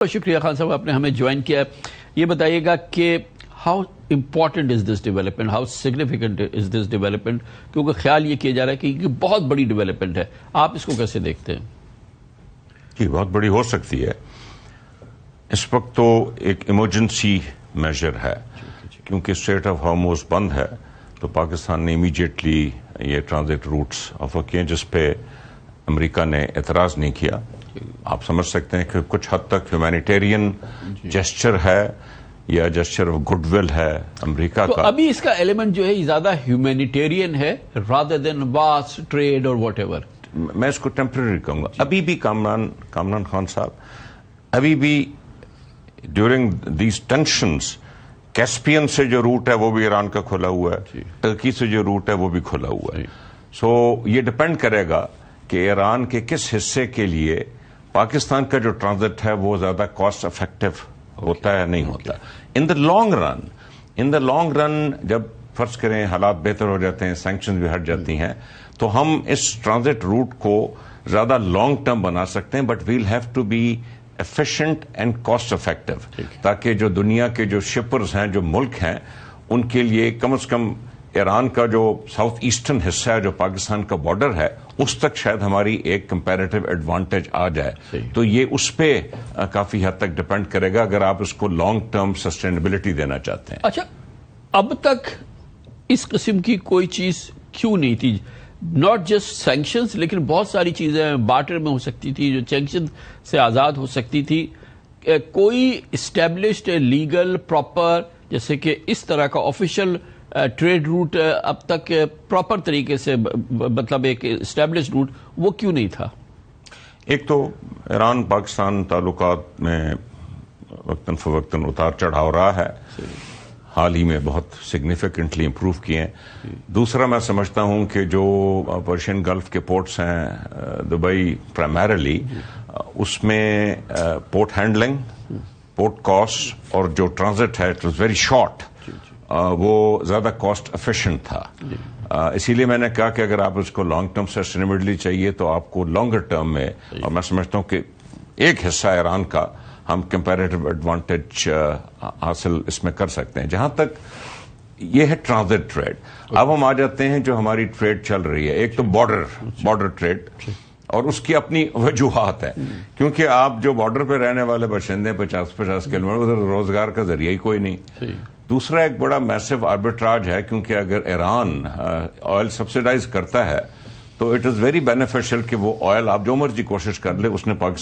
شکریہ خان صاحب، آپ نے ہمیں جوائن کیا. یہ بتائیے گا کہ how important is this development, how significant is this development, کیونکہ خیال یہ کیا جا رہا ہے کہ یہ بہت بڑی ڈیولپمنٹ ہے. آپ اس کو کیسے دیکھتے ہیں؟ جی بہت بڑی ہو سکتی ہے. اس وقت تو ایک ایمرجنسی میجر ہے کیونکہ اسٹریٹ آف ہارموز بند ہے، تو پاکستان نے امیڈیٹلی یہ ٹرانزٹ روٹس آفر کیے جس پہ امریکہ نے اعتراض نہیں کیا. آپ سمجھ سکتے ہیں کہ کچھ حد تک ہیومینیٹیرین جیسچر ہے یا جیسچر آف گڈ ول ہے امریکہ تو کا. ابھی اس کا ایلیمنٹ جو ہے زیادہ ہیومینیٹیرین ہے rather than vast ٹریڈ اور واٹ ایور. میں اس کو ٹیمپرری کہوں گا. ابھی بھی کامران خان صاحب، ابھی بھی ڈیورنگ دیز ٹینشنز کیسپین سے جو روٹ ہے وہ بھی ایران کا کھلا ہوا ہے، ترکی سے جو روٹ ہے وہ بھی کھلا ہوا ہے. سو یہ ڈپینڈ کرے گا کہ ایران کے کس حصے کے لیے پاکستان کا جو ٹرانزٹ ہے وہ زیادہ کاسٹ افیکٹو ہوتا ہے نہیں ہوتا. ان دا لانگ رن جب فرض کریں حالات بہتر ہو جاتے ہیں، سینکشنز بھی ہٹ جاتی ہیں، تو ہم اس ٹرانزٹ روٹ کو زیادہ لانگ ٹرم بنا سکتے ہیں، but we'll have to be efficient and cost effective, تاکہ جو دنیا کے جو شپرز ہیں، جو ملک ہیں، ان کے لیے کم از کم ایران کا جو ساؤتھ ایسٹرن حصہ ہے جو پاکستان کا بارڈر ہے اس تک شاید ہماری ایک کمپیریٹو ایڈوانٹیج آ جائے. تو یہ اس پہ کافی حد تک ڈپینڈ کرے گا اگر آپ اس کو لانگ ٹرم سسٹینیبلٹی دینا چاہتے ہیں. اچھا، اب تک اس قسم کی کوئی چیز کیوں نہیں تھی؟ ناٹ جسٹ سینکشنز، لیکن بہت ساری چیزیں بارٹر میں ہو سکتی تھی جو سینکشن سے آزاد ہو سکتی تھی. کوئی اسٹیبلشڈ لیگل پراپر جیسے کہ اس طرح کا آفیشیل ٹریڈ روٹ اب تک پراپر طریقے سے، مطلب ایک اسٹیبلش روٹ، وہ کیوں نہیں تھا؟ ایک تو ایران پاکستان تعلقات میں وقتاً فوقتاً اتار چڑھاؤ رہا ہے، حال ہی میں بہت سگنیفیکنٹلی امپروو کیے ہیں. دوسرا میں سمجھتا ہوں کہ جو پرشین گلف کے پورٹس ہیں دبئی پرائمریلی، اس میں پورٹ ہینڈلنگ، پورٹ کاسٹ اور جو ٹرانزٹ ہے اٹ واز ویری شارٹ، وہ زیادہ کاسٹ افیشینٹ تھا. اسی لیے میں نے کہا کہ اگر آپ اس کو لانگ ٹرم سسٹینیبلٹی چاہیے تو آپ کو لانگر ٹرم میں، اور میں سمجھتا ہوں کہ ایک حصہ ایران کا ہم کمپیریٹو ایڈوانٹیج حاصل اس میں کر سکتے ہیں. جہاں تک یہ ہے ٹرانزٹ ٹریڈ، اب ہم آ جاتے ہیں جو ہماری ٹریڈ چل رہی ہے. ایک تو بارڈر ٹریڈ، اور اس کی اپنی وجوہات ہے کیونکہ آپ جو بارڈر پہ رہنے والے باشندے 50 کلومیٹر، ادھر روزگار کا ذریعہ ہی کوئی نہیں. دوسرا ایک بڑا میسو آربیٹراج ہے کیونکہ اگر ایران آئل سبسیڈائز کرتا ہے تو اٹ از ویری بینیفیشل کہ وہ آئل آپ جو مرضی کوشش کر لے، اس نے پاکستان